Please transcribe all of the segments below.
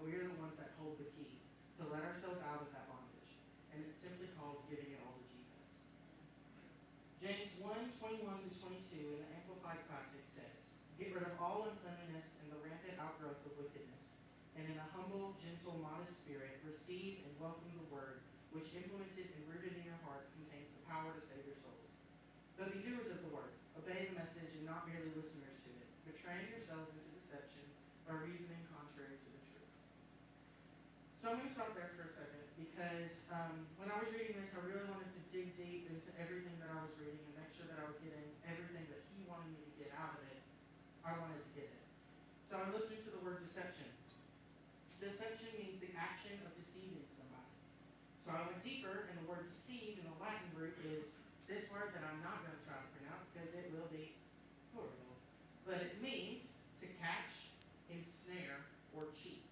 but we are the ones that hold the key to let ourselves out of that bondage. And it's simply called giving it all to Jesus. James 1:21-22 in the Amplified Classic says, "Get rid of all uncleanness and the rampant outgrowth of wickedness, and in a humble, gentle, modest spirit, receive and welcome the word, which implemented and rooted in your hearts contains the power to save your souls. But be doers of the word, obey the message and not merely listeners to it, betraying yourselves into deception by reasoning contrary to the truth." So I'm going to stop there for a second because when I was reading this, I really wanted to dig deep into everything that I was reading and make sure that I was getting everything that he wanted me to get out of it. I wanted to get it. So I looked into the word deception. Deception means the action of deceiving somebody. So I went deeper, and the word deceive in the Latin root is this word that I'm not going to try to pronounce because it will be horrible. But it means to catch, ensnare, or cheat.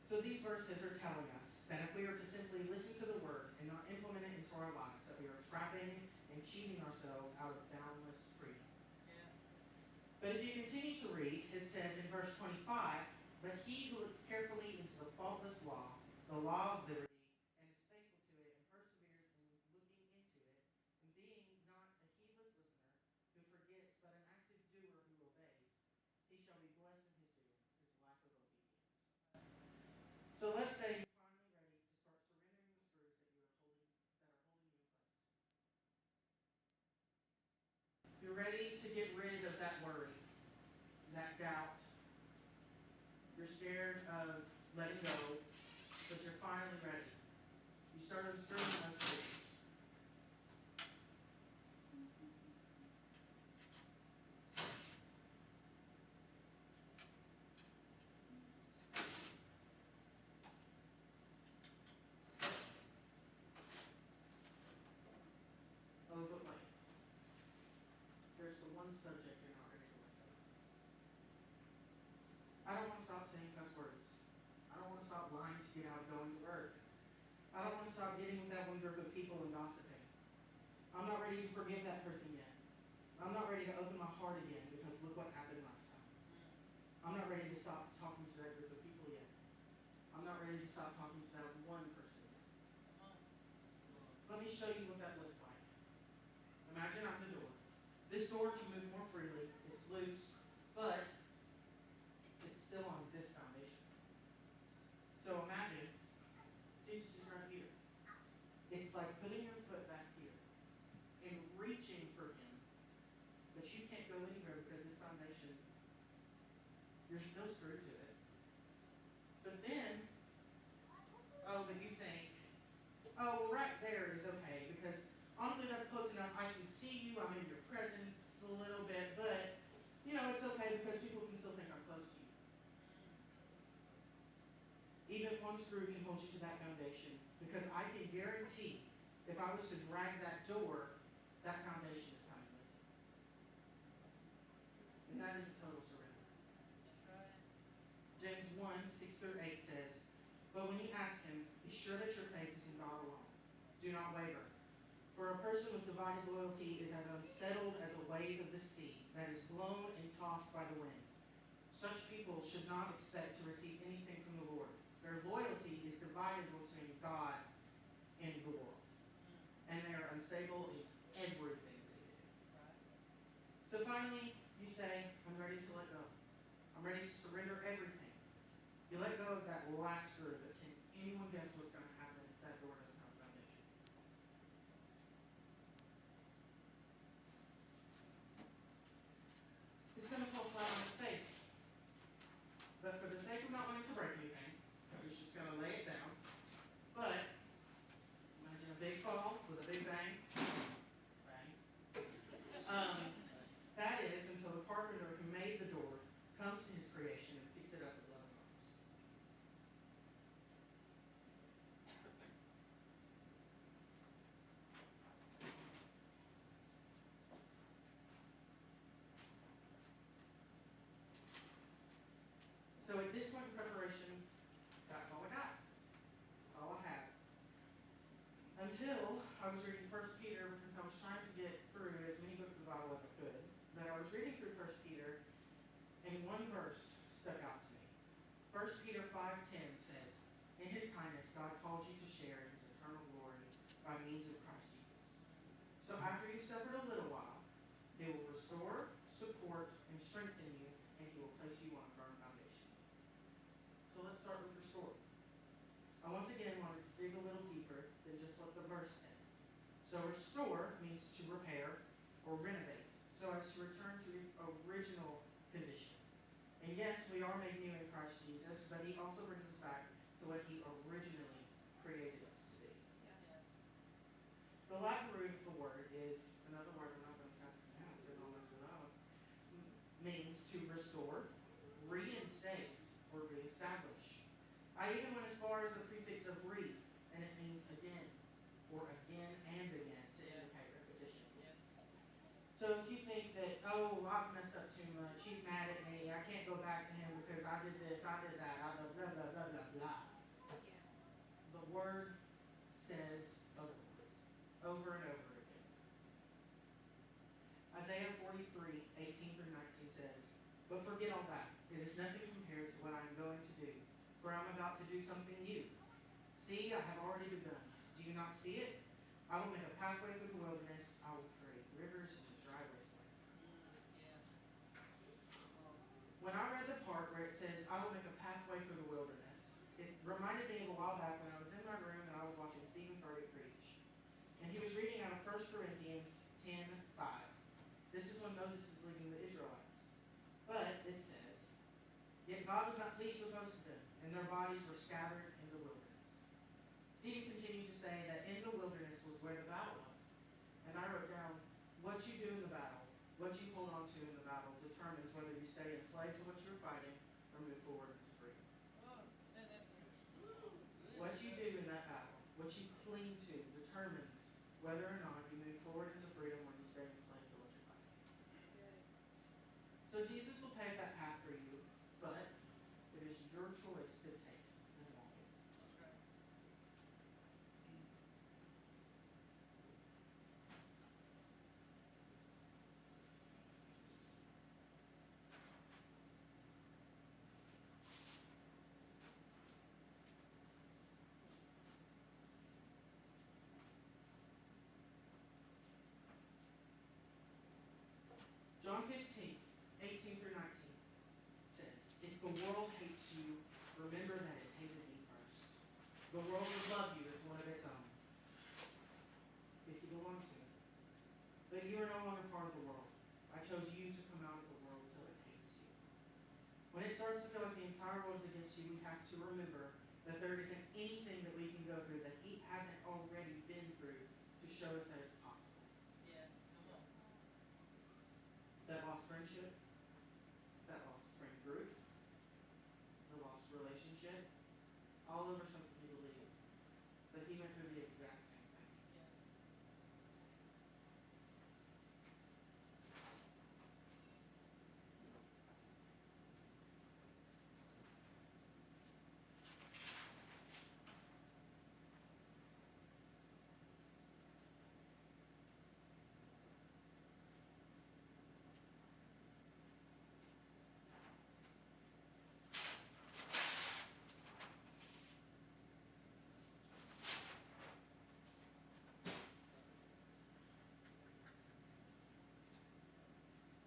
So these verses are telling us that if we are to simply listen to the word and not implement it into our lives, that we are trapping and cheating ourselves out of boundless freedom. Yeah. But if you continue to read, it says in verse 25, "But he who looks carefully into the faultless law, the law of liberty, and is faithful to it, and perseveres in looking into it, and being not a heedless listener, who forgets, but an active doer who obeys, he shall be blessed in his doing, his lack of obedience." So let's say you're finally ready to start surrendering the screws that are holding you in place. You're ready to get rid of that worry, that doubt. You're scared of letting go, but you're finally ready. You start unscrewing those screws. Oh, but wait. There's the one subject you're not ready to let go of. I don't want to stop saying cuss words. I don't want to stop lying to get out of going to work. I don't want to stop getting with that one group of people and gossiping. I'm not ready to forgive that person yet. I'm not ready to open my heart again because look what happened last time. I'm not ready to stop talking to that group of people yet. I'm not ready to stop talking to that one person yet. Let me show you what that looks like. Imagine I'm the door. This door can move more freely. It's loose, but it's still on this foundation. So imagine Jesus is right here. It's like putting your foot back here and reaching for him, but you can't go anywhere because this foundation, you're still screwed to it. But then, but you think, oh, well, right there is okay because honestly, that's close enough. I can see you. I'm in your presence a little bit, but it's okay because people can still think I'm close to you. Even one screw can hold you to that foundation because I can guarantee if I was to drag that door, that foundation is coming with it. And that is a total surrender. That's right. James 1:6-8 says, "But when you ask him, be sure that your faith is in God alone. Do not waver. For a person with divided loyalty is as unsettled as a wave of the sea that is blown and tossed by the wind. Such people should not expect to receive anything from the Lord. Their loyalty is divided between God and the world. And they are unstable in everything they do." So finally, you say, I'm ready to let go. I'm ready to surrender everything. You let go of that last screw, but can anyone guess what's going to happen if that door doesn't have a foundation? It's going to fall flat on its face. But for the sake of not wanting to break anything, it's just going to lay it down. But imagine a big fall with a big bang. Bang. That is until the carpenter who made the door comes to his creation and picks it up with loving arms. So at this point in preparation, that's all I got. That's all I had. Until I was reading 1 Peter because I was trying to get through as many books of the Bible as I could. But I was reading through 1 Peter and one verse stuck out to me. 1 Peter 5:10 says, in his kindness, God called you to share in his eternal glory by means of Christ Jesus. So after you've suffered a little while, he will restore, support, and strengthen you, and he will place you on a firm foundation. So let's start with restore. I once again wanted to dig a little deeper than just what the verse said. So restore means to repair or renovate, so as to return to its original condition. And yes, we are made new in Christ Jesus, but he also brings us back to what he originally created us to be. Yeah. The Latin root of the word is another word I'm not going to try to pronounce because I'll mess it up. Means to restore, reinstate, or reestablish. I even went as far as the prefix of re, and it means again, or again and again to indicate repetition. Yeah. So if you think that, oh, I've messed up too much, he's mad at me, I can't go back to him because I did this, I did that, I did blah, blah, blah, blah, blah. Yeah. The word says otherwise, over and over again. Isaiah 43:18 through 19 says, but forget all that. It is nothing compared to what I am going to do, for I am about to do something new. See, I have already begun. Do you not see it? I will make a pathway through the wilderness. I will create rivers in the dry wasteland. Yeah. When I read the part where it says, I will make a pathway through the wilderness, it reminded me of a while back when I was in my room and I was watching Stephen Furtick preach. And he was reading out of 1 Corinthians 10:5. This is when Moses is leading the Israelites. But it says, yet God was not pleased with most of them, and their bodies were scattered in the wilderness. Stephen continued to say that in the wilderness was where the battle was. And I wrote down, what you do in the battle, what you hold on to in the battle, determines whether you stay enslaved to what you're fighting or move forward into freedom. Oh, said that first. What you do in that battle, what you cling to, determines whether or not you move forward into freedom or you stay enslaved to what you're fighting. So Jesus will pave that path for you, but it is your choice to take and walk it. That's right. John 15:18 through 19 says, if the world hates you, remember that it hated me first. The world would love you as one of its own, if you belong to it. But you are no longer part of the world. I chose you to come out of the world, so it hates you. When it starts to feel like the entire world is against you, we have to remember that there isn't anything that we can go through that he hasn't already been through to show us that it's possible. Yeah. Come on. That lost friendship, that lost friend group, the lost relationship, all over something you believe. But he went through the exact same thing. Yeah.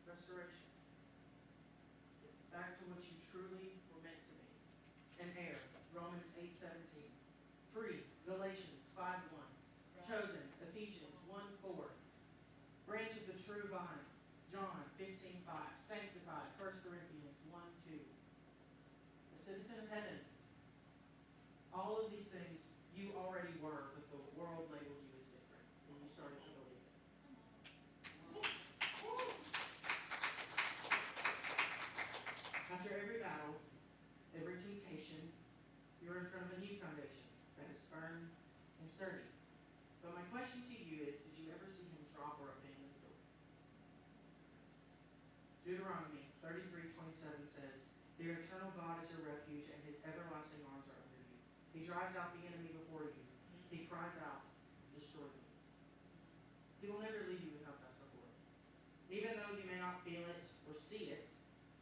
Restoration. Back to what you truly were meant to be. An heir. Romans 8:17. Free. Galatians 5:1. Right. Chosen. Ephesians 1:4. Branch of the true vine. John 15:5. Sanctified. 1 Corinthians 1:2. A citizen of heaven. All of these things you already were, but the world labeled you as different, and you started to believe it. After every battle, every temptation, you're in front of a new foundation that is firm and sturdy. But my question to you is, did you ever see him drop or abandon the door? Deuteronomy 33:27 says, the eternal God is your refuge, and his everlasting arms are under you. He drives out the enemy before you. He cries out, destroy me. He will never leave you without that support. Even though you may not feel it or see it,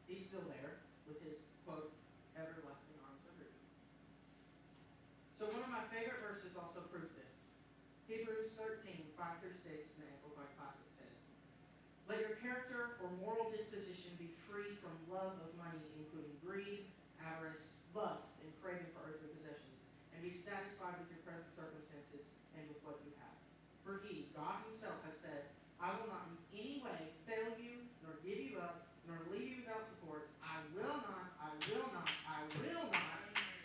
he's still there with his, quote, everlasting arms under you. favorite verses also prove this. Hebrews 13, 5 through 6 in the Amplified Classic says, "Let your character or moral disposition be free from love of money, including greed, avarice, lust, and craving for earthly possessions, and be satisfied with your present circumstances and with what you have. For he, God himself, has said, I will not in any way fail you, nor give you up, nor leave you without support. I will not, I will not, I will not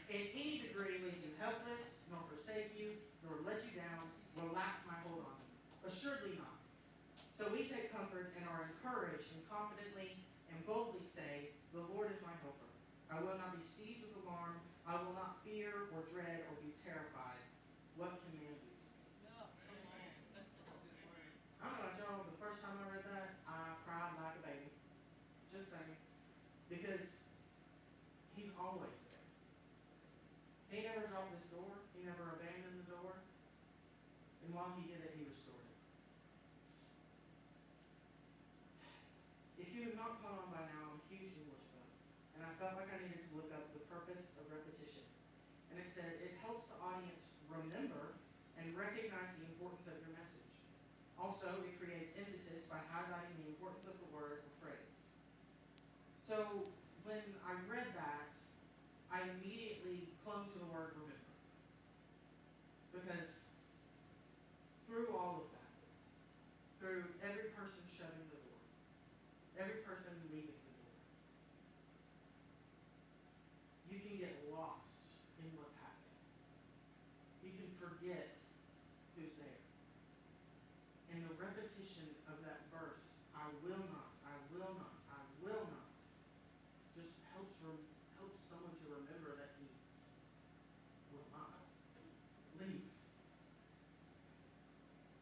in any degree leave you helpless, nor forsake you, nor let you down, relax my hold on you. Assuredly not. So we take comfort and are encouraged and confidently and boldly say, the Lord is my helper. I will not be seized with alarm. I will not fear or dread or be terrified. What can man do to me?" Yeah, come on. That's such a good word. I don't know about y'all, but the first time I read that, I cried like a baby. Just saying. Because he's always there. He never dropped this door. He never abandoned the door. And while he did it, he restored it. If you have not caught on by now, I'm a huge English buff. And I felt like I needed to look up the purpose of repetition. And it said it helps the audience remember and recognize the importance of your message. Also, it creates emphasis by highlighting the importance of the word or phrase. So, when I read that, I immediately clung to the word remember. Because through all of that, through every person shutting the door, every person leaving the door, you can get lost in what's happening. You can forget who's there. And the repetition of that verse, I will not, I will not, I will not, just helps someone to remember that he will not leave.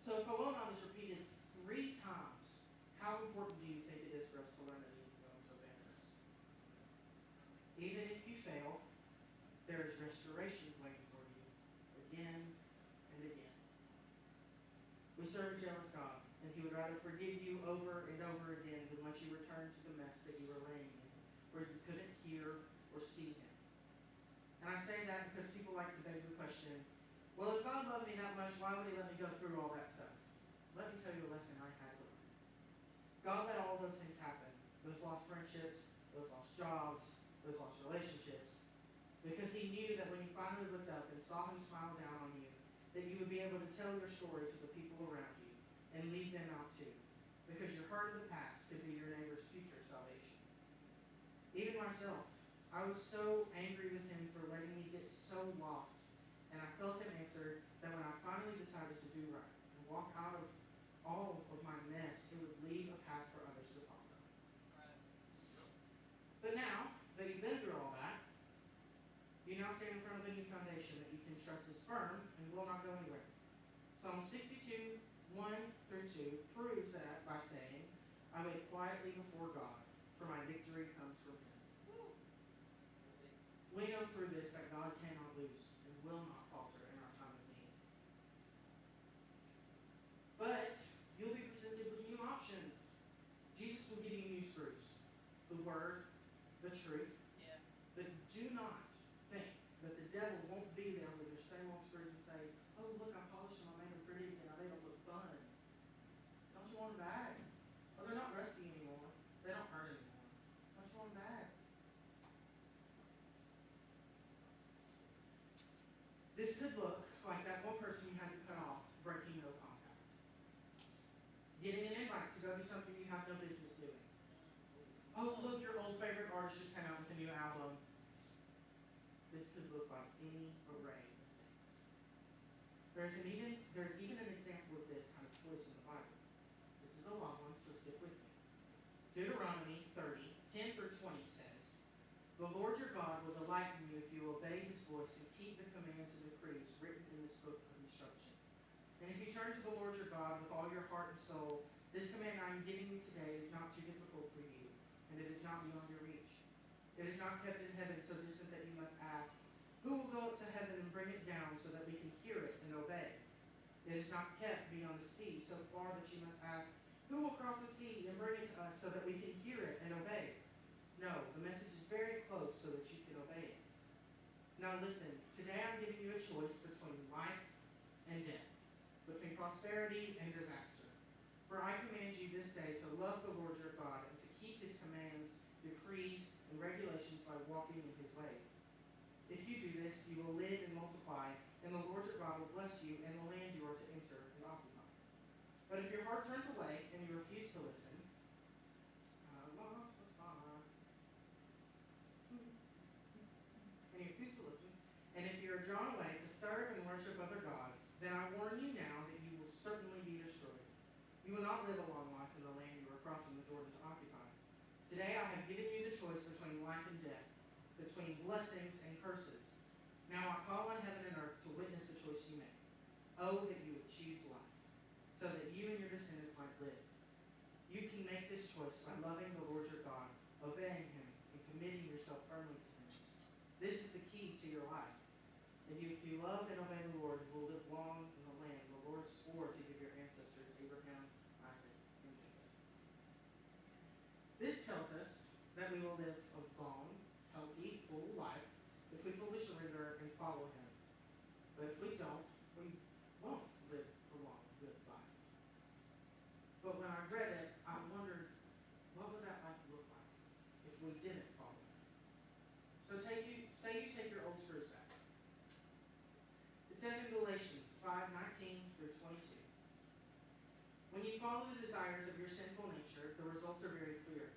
So if I will not is repeated 3 times, how important do you think it is for us to learn that he is going to abandon us? Even if you fail, there is restoration waiting for you again and again. We serve a jealous God, and he would rather forgive you over and over again than let you return to the mess that you were laying in, where you couldn't hear or see him. And I say that because people like to beg the question, well, if God loved me that much, why would he let me go through all that stuff? Let me tell you a lesson I had to learn. God let all those things happen. Those lost friendships, those lost jobs, those lost relationships. Because he knew that when you finally looked up and saw him smile down on you, that you would be able to tell your story to the people around you and lead them out too. Because your hurt of the past could be your neighbor's future salvation. Even myself, I was so angry with him for letting me get so lost. And I felt him answer that when I finally decided to do right and walk out of all of my mess, it would leave a path for others to follow. Right. But now that you've been through all that, you now stand in front of a new foundation that you can trust is firm and will not go anywhere. Psalm 62, 1 through 2 proves that by saying, I wait quietly before God, for my victory comes from him. Woo. We know through this that God cannot lose and will not falter in our time of need. But you'll be presented with new options. Jesus will give you new screws. The word, the truth. Yeah. But do not think that the devil won't be there with your same old screws and say, oh, look, I polished them, I made them pretty, and I made them look fun. Don't you want them back? Oh, they're not rusty anymore. They don't hurt anymore. Don't you want them back? This could look like that one person you had to cut off, breaking no contact. Getting an invite to go do something you have no business doing. Oh, look, your old favorite artist just came out with a new album. This could look like any array of things. There's even an example of this kind of choice in the Bible. This is a long one, so stick with me. Deuteronomy 30, 10 through 20 says, the Lord your God will delight in you if you obey his voice and keep the commands and decrees written in this book of instruction. And if you turn to the Lord your God with all your heart and soul, this command I am giving you today is not too difficult for you, and it is not beyond your reach. It is not kept in heaven so distant that you must ask, who will go up to heaven and bring it down so that we can hear it and obey? It is not kept beyond the sea so far that you must ask, who will cross the sea and bring it to us so that we can hear it and obey? No, the message is very close so that you can obey it. Now listen, today I'm giving you a choice between life and death, between prosperity and disaster. For I command you this day to love the Lord your God and to keep his commands, decrees, and regulations by walking in his ways. If you do this, you will live and multiply, and the Lord your God will bless you in the land you are to enter and occupy. But if your heart turns away and you refuse to listen, and if you are drawn away to serve and worship other gods, then I warn you now that you will certainly be destroyed. You will not live a long life in the land you are crossing the Jordan to occupy. Today I have given you the choice between life and death, between blessings and curses. Now I call on heaven and earth to witness the choice you make. Oh, that you would choose life, so that you and your descendants might live. You can make this choice by loving the Lord your God, obeying him, and committing yourself firmly to him. This is the key to your life. And if you love and obey the Lord, you will live long in the land the Lord swore to give your ancestors, Abraham, Isaac, and Jacob. This tells us that we will live a long, healthy, full life if we fully surrender and follow him. But if we don't, we won't live a long, good life. But when I read it, I wondered, what would that life look like if we didn't follow him? So say you take your old screws back. It says in Galatians 5:19 through 22, when you follow the desires of your sinful nature, the results are very clear.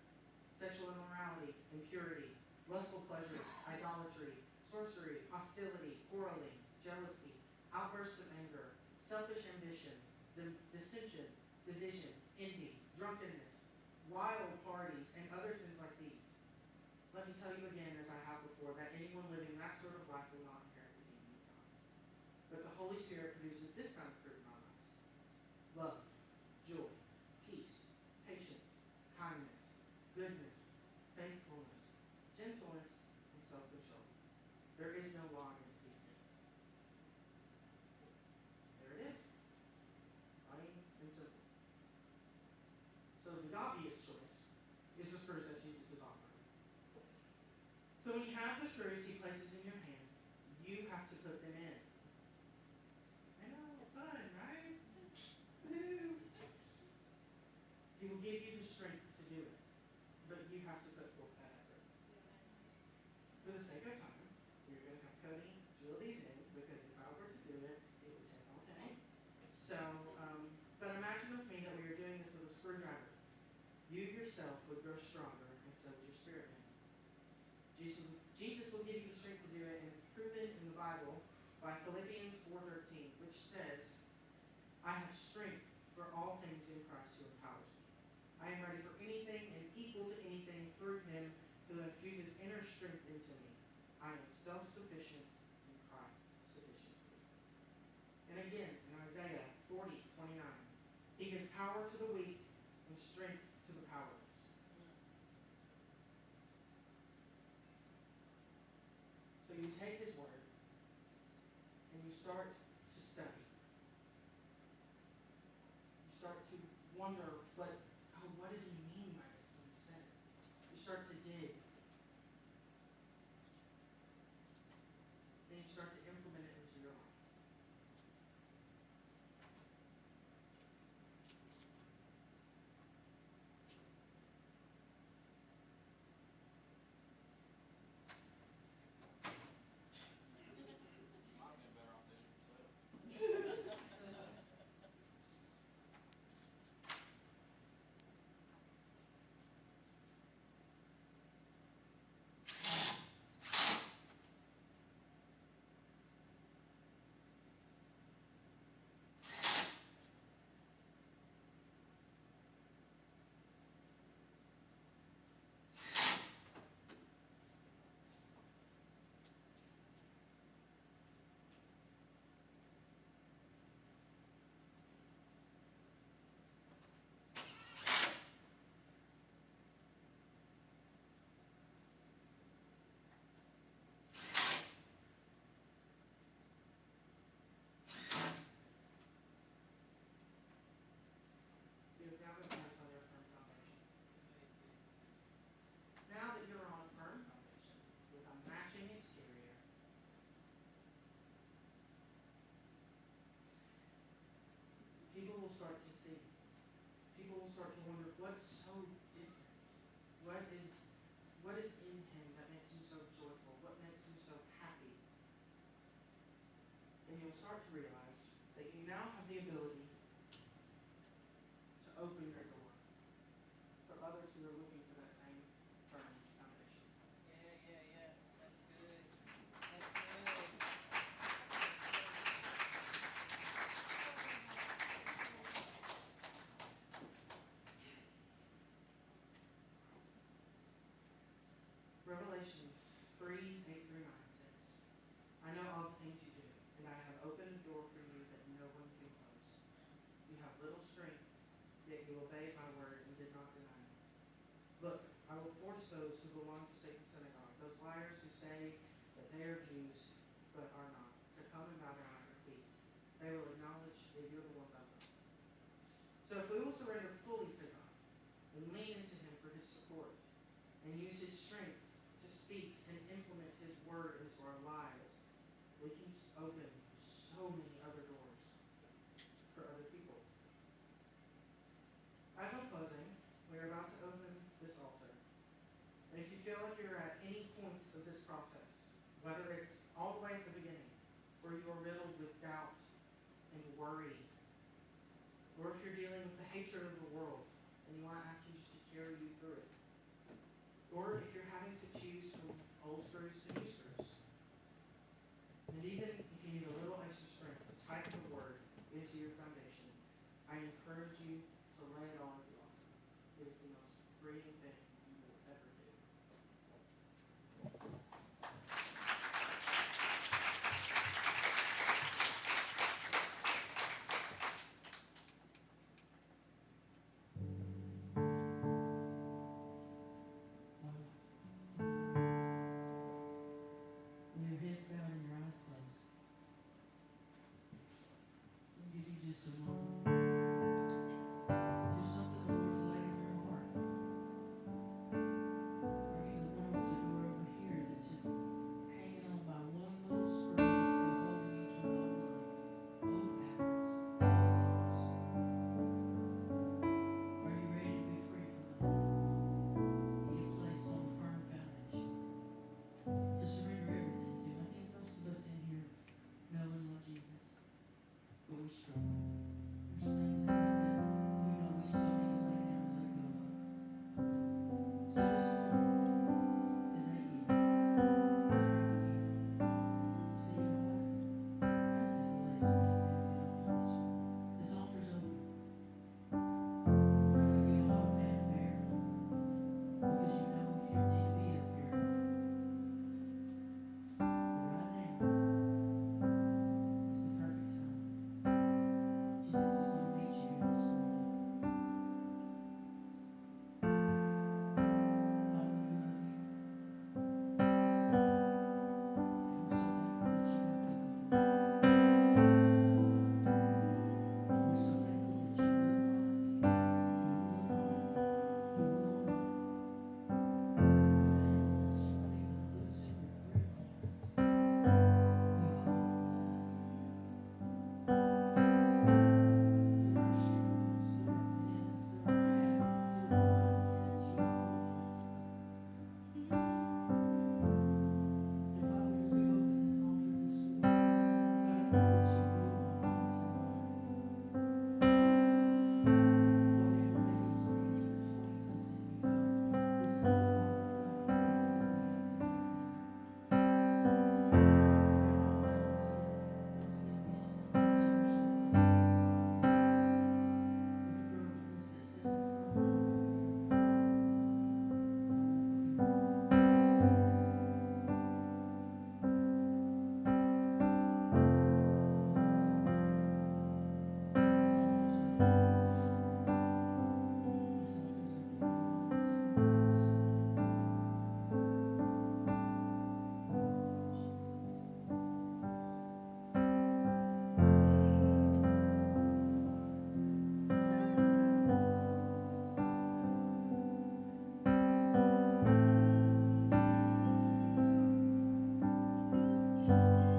Sexual immorality, impurity, lustful pleasures, idolatry, sorcery, hostility, quarreling, jealousy, outbursts of anger, selfish ambition, dissension, division, envy, drunkenness, wild parties, and other sins like these. Let me tell you again, as I have before, that anyone living that sort of life will not inherit the kingdom of God. But the Holy Spirit produces this kind of fruit in our lives: love, joy, peace, patience, kindness, goodness, faithfulness, gentleness, and self-control. There is no law against these things. There it is. Plain and simple. So the obvious choice is the screws that Jesus is offering. So when you have the screws he places in your hand, you have to put them in. I know, fun, right? Woo! He will give you the strength to do it, but you have to put forth that effort. For the sake of time, we're going to have Cody drill these in, because if I were to do it, it would take all day. So, but imagine with me that we are doing this with a screwdriver. You yourself would grow stronger, and so would your spirit man. Jesus will give you the strength to do it, and it's proven in the Bible by Philippians 4:13, which says, I have strength for all things in Christ who empowers me. I am ready for anything and equal to anything through him who infuses inner strength into me. I am self-sufficient in Christ's sufficiency. And again, in Isaiah 40:29, he gives power to the weak and strength to the powerless. So you take his word and you start to study. You start to wonder, what did he mean by this when he said it? You start to dig. Then you start to implement it into your life. Might be better off doing it yourself. start to see. People will start to wonder, what's so different? What is in him that makes him so joyful? What makes him so happy? And you'll start to realize that you now have the ability to open your door for others who are looking for that same firm foundation. Yes. That's good. That's good. Revelations 3:8 through 9 says, I know all the things you do, and I have opened a door for you that no one can close. You have little strength, yet you obeyed my word and did not deny me. Look, I will force those who belong to Satan's synagogue, those liars who say that they are Jews but are not, to come and bow down at your feet. They will acknowledge that you're the ones I love. So if we will surrender fully to God and lean into him for his support and use his strength to speak and implement his word into our lives, we can open so many other doors for other people. As I'm closing, we're about to open this altar. And if you feel like you're at any point of this process, whether it's all the way at the beginning, where you are riddled with doubt and worry, or if you're dealing with the hatred of the world and you want to ask Jesus to carry you through it, or if you're having to choose from old screws to new screws, and even if you need a little extra strength to tighten the word into your foundation, I encourage you to lay it all at the altar. It is the most freeing thing you will ever do. With your heads bowed and your eyes closed, I'll give you just a moment. Is there something the Lord's laid on your heart? Or are you the one with the door over here that's just hanging on by one little screw that's still holding you to an old life, old patterns, old thoughts? Are you ready to be free from that? Be placed on a firm foundation. To surrender everything to him. I think most of us in here know and love Jesus, but we struggle. There's things in us that we know we still need to lay down and let go of. So this morning, as I yield, say, you know what? I just need to lay some things down at the altar this morning. This altar's open. I'm not going to get all fanfare because you know if you need to be up here, but right now is the perfect time. Jesus is going to meet you here this morning. Father, we love you. And we're so thankful that you won't give up on us. And we're so thankful that you will not. You will not. Abandon us. You won't even loosen your grip on us. You hold on to us. Through our struggles, through our mess, through our habits, through our mindsets, you hold on to us. And Father, as we open this altar this morning, God, I pray that you move on hearts and minds. Whatever may be standing between us and you, God, this is the moment, God, I thank you that we have to lay down our altars once again be still, into your sweet presence. With brokenness that says it's not my will, but your will. I won't look You stay.